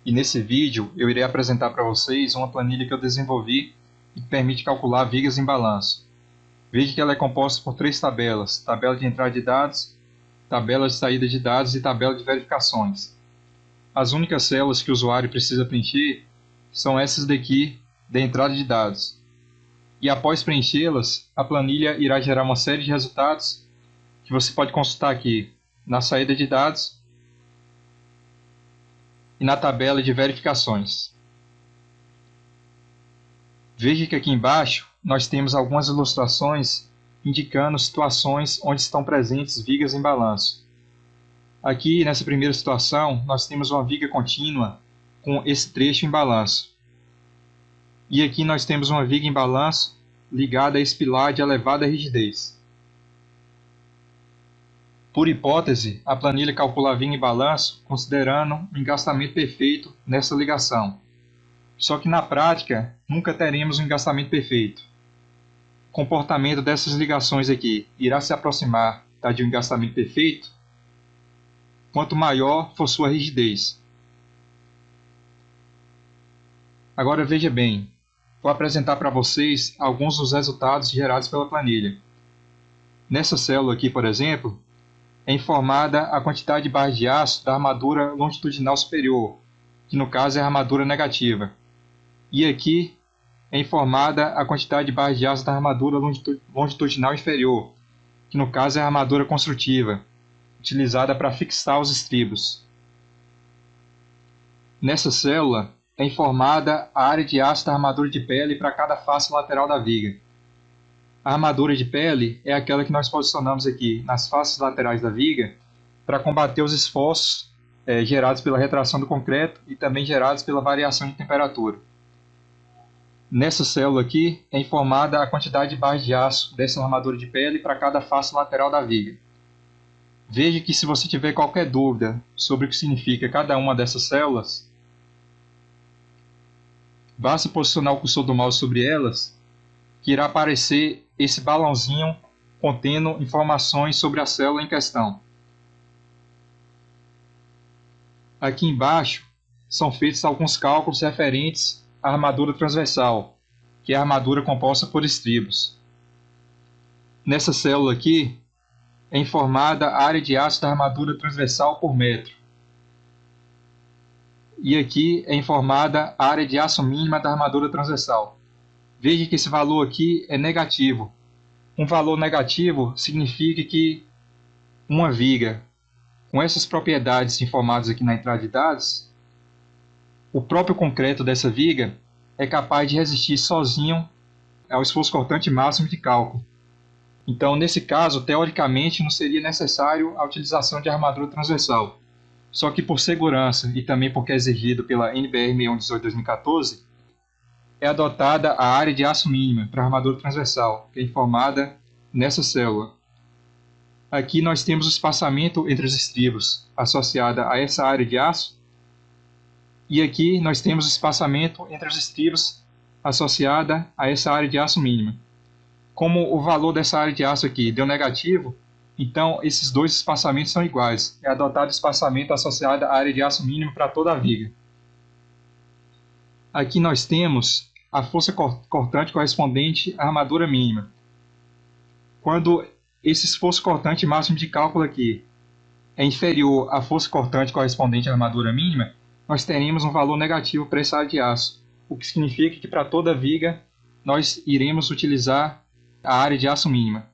e nesse vídeo eu irei apresentar para vocês uma planilha que eu desenvolvi e que permite calcular vigas em balanço. Veja que ela é composta por 3 tabelas: tabela de entrada de dados, tabela de saída de dados e tabela de verificações. As únicas células que o usuário precisa preencher são essas daqui da entrada de dados. E após preenchê-las, a planilha irá gerar uma série de resultados que você pode consultar aqui na saída de dados e na tabela de verificações. Veja que aqui embaixo nós temos algumas ilustrações indicando situações onde estão presentes vigas em balanço. Aqui nessa primeira situação nós temos uma viga contínua com esse trecho em balanço. E aqui nós temos uma viga em balanço ligada a esse pilar de elevada rigidez. Por hipótese, a planilha calcula a viga em balanço considerando um engastamento perfeito nessa ligação. Só que na prática, nunca teremos um engastamento perfeito. O comportamento dessas ligações aqui irá se aproximar de um engastamento perfeito quanto maior for sua rigidez. Agora veja bem, vou apresentar para vocês alguns dos resultados gerados pela planilha. Nessa célula aqui, por exemplo, é informada a quantidade de barras de aço da armadura longitudinal superior, que no caso é a armadura negativa. E aqui é informada a quantidade de barras de aço da armadura longitudinal inferior, que no caso é a armadura construtiva, utilizada para fixar os estribos. Nessa célula é informada a área de aço da armadura de pele para cada face lateral da viga. A armadura de pele é aquela que nós posicionamos aqui nas faces laterais da viga para combater os esforços gerados pela retração do concreto e também gerados pela variação de temperatura. Nessa célula aqui é informada a quantidade de barras de aço dessa armadura de pele para cada face lateral da viga. Veja que se você tiver qualquer dúvida sobre o que significa cada uma dessas células, basta posicionar o cursor do mouse sobre elas, que irá aparecer esse balãozinho contendo informações sobre a célula em questão. Aqui embaixo são feitos alguns cálculos referentes à armadura transversal, que é a armadura composta por estribos. Nessa célula aqui é informada a área de aço da armadura transversal por metro. E aqui é informada a área de aço mínima da armadura transversal. Veja que esse valor aqui é negativo. Um valor negativo significa que uma viga com essas propriedades informadas aqui na entrada de dados, o próprio concreto dessa viga é capaz de resistir sozinho ao esforço cortante máximo de cálculo. Então, nesse caso, teoricamente, não seria necessário a utilização de armadura transversal. Só que por segurança e também porque é exigido pela NBR 6118/2014, é adotada a área de aço mínima para a armadura transversal, que é informada nessa célula. Aqui nós temos o espaçamento entre os estribos associada a essa área de aço, e aqui nós temos o espaçamento entre os estribos associada a essa área de aço mínima. Como o valor dessa área de aço aqui deu negativo, então esses dois espaçamentos são iguais. É adotado o espaçamento associado à área de aço mínimo para toda a viga. Aqui nós temos a força cortante correspondente à armadura mínima. Quando esse esforço cortante máximo de cálculo aqui é inferior à força cortante correspondente à armadura mínima, nós teremos um valor negativo para essa área de aço, o que significa que para toda a viga nós iremos utilizar a área de aço mínima.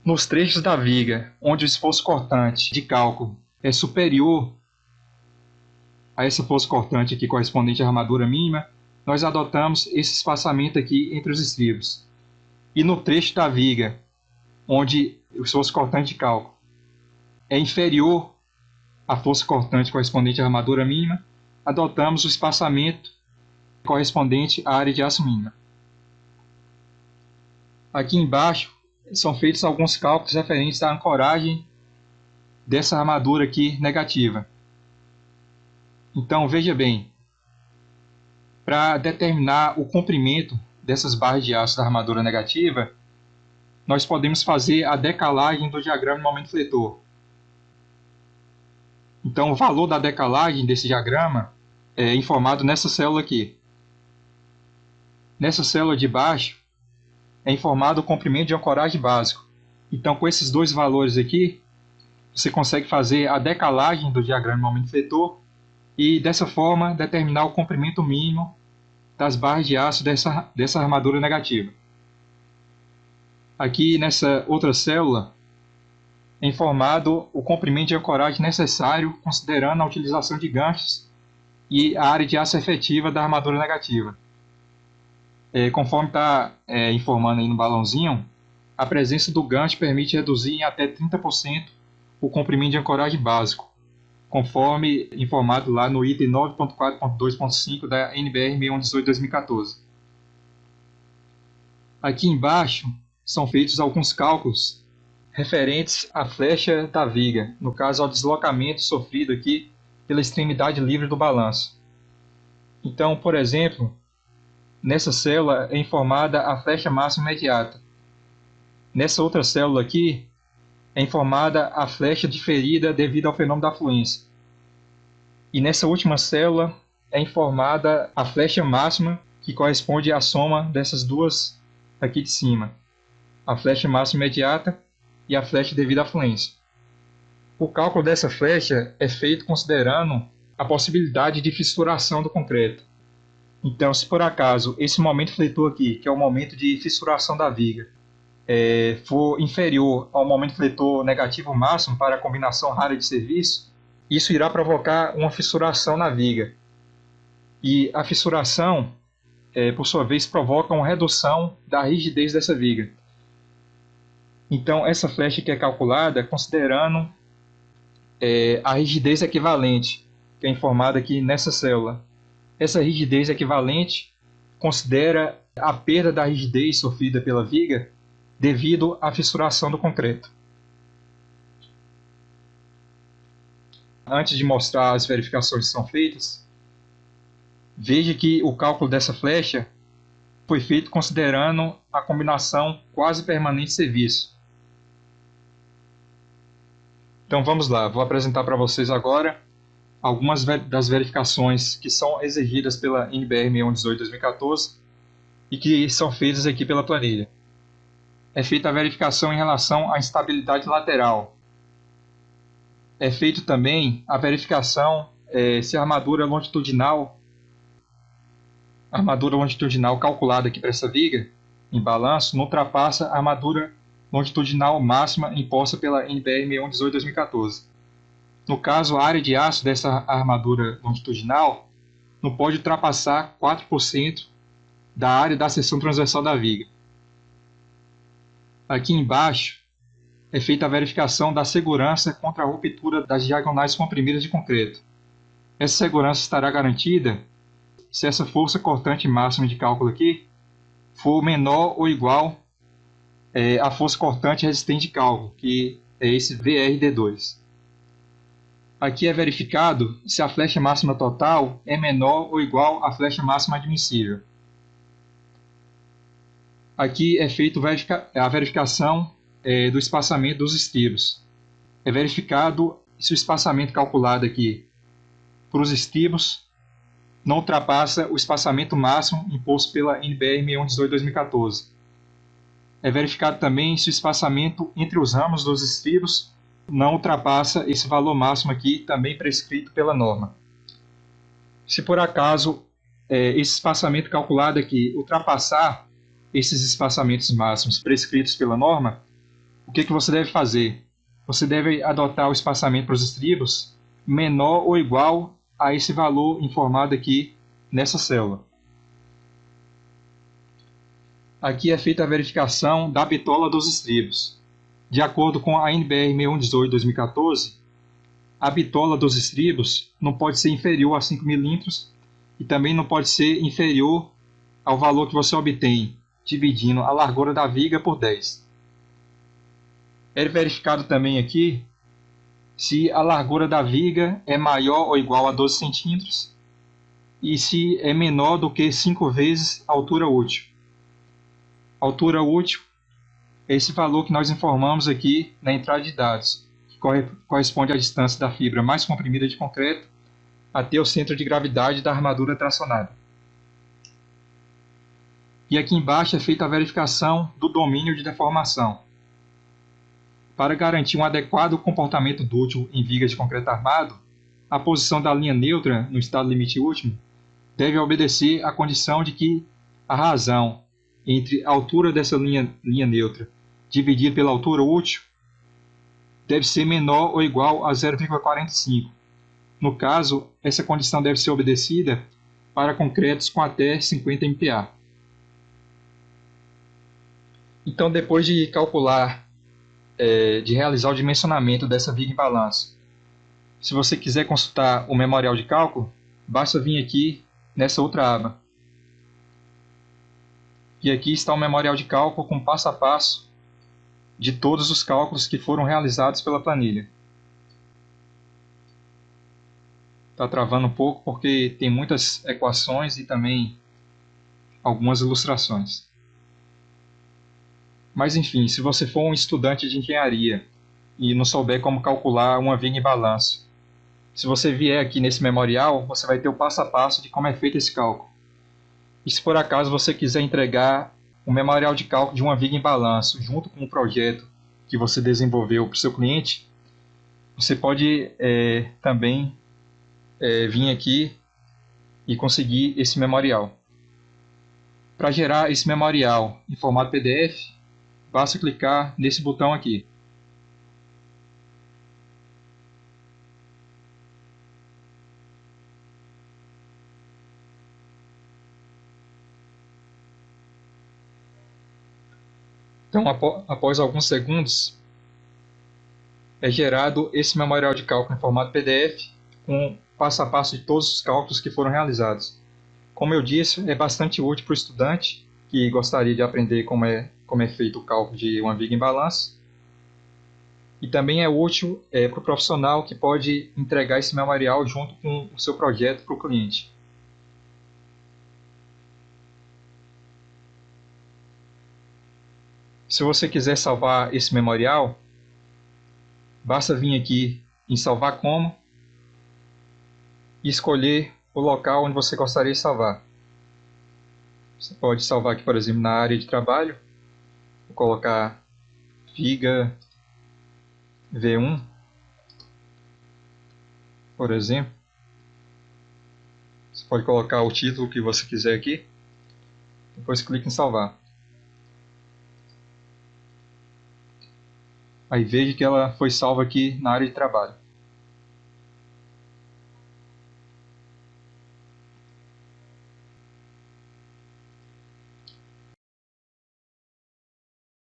Nos trechos da viga onde o esforço cortante de cálculo é superior a essa força cortante aqui correspondente à armadura mínima, nós adotamos esse espaçamento aqui entre os estribos. E no trecho da viga onde o esforço cortante de cálculo é inferior à força cortante correspondente à armadura mínima, adotamos o espaçamento correspondente à área de aço mínima. Aqui embaixo são feitos alguns cálculos referentes à ancoragem dessa armadura aqui negativa. Então veja bem, para determinar o comprimento dessas barras de aço da armadura negativa, nós podemos fazer a decalagem do diagrama de momento fletor. Então o valor da decalagem desse diagrama é informado nessa célula aqui. Nessa célula de baixo é informado o comprimento de ancoragem básico. Então com esses dois valores aqui, você consegue fazer a decalagem do diagrama de momento fletor e dessa forma determinar o comprimento mínimo das barras de aço dessa armadura negativa. Aqui nessa outra célula é informado o comprimento de ancoragem necessário considerando a utilização de ganchos e a área de aço efetiva da armadura negativa. Conforme está informando aí no balãozinho, a presença do gancho permite reduzir em até 30% o comprimento de ancoragem básico, conforme informado lá no item 9.4.2.5 da NBR 6118/2014. Aqui embaixo são feitos alguns cálculos referentes à flecha da viga, no caso ao deslocamento sofrido aqui pela extremidade livre do balanço. Então, por exemplo, nessa célula é informada a flecha máxima imediata. Nessa outra célula aqui é informada a flecha diferida devido ao fenômeno da fluência. E nessa última célula é informada a flecha máxima, que corresponde à soma dessas duas aqui de cima. A flecha máxima imediata e a flecha devido à fluência. O cálculo dessa flecha é feito considerando a possibilidade de fissuração do concreto. Então, se por acaso esse momento fletor aqui, que é o momento de fissuração da viga, for inferior ao momento fletor negativo máximo para a combinação rara de serviço, isso irá provocar uma fissuração na viga. E a fissuração, por sua vez, provoca uma redução da rigidez dessa viga. Então, essa flecha que é calculada considerando a rigidez equivalente, que é informada aqui nessa célula. Essa rigidez equivalente considera a perda da rigidez sofrida pela viga devido à fissuração do concreto. Antes de mostrar as verificações que são feitas, veja que o cálculo dessa flecha foi feito considerando a combinação quase permanente de serviço. Então vamos lá, vou apresentar para vocês agora algumas das verificações que são exigidas pela NBR 6118/2014 e que são feitas aqui pela planilha. É feita a verificação em relação à instabilidade lateral. É feito também a verificação se a armadura longitudinal calculada aqui para essa viga em balanço não ultrapassa a armadura longitudinal máxima imposta pela NBR 6118/2014. No caso, a área de aço dessa armadura longitudinal não pode ultrapassar 4% da área da seção transversal da viga. Aqui embaixo é feita a verificação da segurança contra a ruptura das diagonais comprimidas de concreto. Essa segurança estará garantida se essa força cortante máxima de cálculo aqui for menor ou igual à força cortante resistente de cálculo, que é esse VRD2. Aqui é verificado se a flecha máxima total é menor ou igual à flecha máxima admissível. Aqui é feita a verificação do espaçamento dos estribos. É verificado se o espaçamento calculado aqui para os estribos não ultrapassa o espaçamento máximo imposto pela NBR 6118/2014. É verificado também se o espaçamento entre os ramos dos estribos não ultrapassa esse valor máximo aqui, também prescrito pela norma. Se por acaso esse espaçamento calculado aqui ultrapassar esses espaçamentos máximos prescritos pela norma, o que você deve fazer? Você deve adotar o espaçamento para os estribos menor ou igual a esse valor informado aqui nessa célula. Aqui é feita a verificação da bitola dos estribos. De acordo com a NBR 6118/2014, a bitola dos estribos não pode ser inferior a 5 mm e também não pode ser inferior ao valor que você obtém dividindo a largura da viga por 10. É verificado também aqui se a largura da viga é maior ou igual a 12 cm e se é menor do que 5 vezes a altura útil. A altura útil é esse valor que nós informamos aqui na entrada de dados, que corresponde à distância da fibra mais comprimida de concreto até o centro de gravidade da armadura tracionada. E aqui embaixo é feita a verificação do domínio de deformação. Para garantir um adequado comportamento dúctil em vigas de concreto armado, a posição da linha neutra no estado limite último deve obedecer à condição de que a razão entre a altura dessa linha neutra dividida pela altura útil deve ser menor ou igual a 0,45. No caso, essa condição deve ser obedecida para concretos com até 50 MPa. Então, depois de calcular, de realizar o dimensionamento dessa viga em balanço, se você quiser consultar o memorial de cálculo, basta vir aqui nessa outra aba. E aqui está o memorial de cálculo com passo a passo de todos os cálculos que foram realizados pela planilha. Está travando um pouco porque tem muitas equações e também algumas ilustrações. Mas enfim, se você for um estudante de engenharia e não souber como calcular uma viga em balanço, se você vier aqui nesse memorial, você vai ter o passo a passo de como é feito esse cálculo. E se por acaso você quiser entregar o memorial de cálculo de uma viga em balanço junto com o projeto que você desenvolveu para o seu cliente, você pode também vir aqui e conseguir esse memorial. Para gerar esse memorial em formato PDF, basta clicar nesse botão aqui. Então, após alguns segundos, é gerado esse memorial de cálculo em formato PDF com passo a passo de todos os cálculos que foram realizados. Como eu disse, é bastante útil para o estudante que gostaria de aprender como é feito o cálculo de uma viga em balanço. E também é útil para o profissional que pode entregar esse memorial junto com o seu projeto para o cliente. Se você quiser salvar esse memorial, basta vir aqui em Salvar Como e escolher o local onde você gostaria de salvar. Você pode salvar aqui, por exemplo, na área de trabalho. Vou colocar viga V1, por exemplo. Você pode colocar o título que você quiser aqui. Depois clique em salvar. Aí veja que ela foi salva aqui na área de trabalho.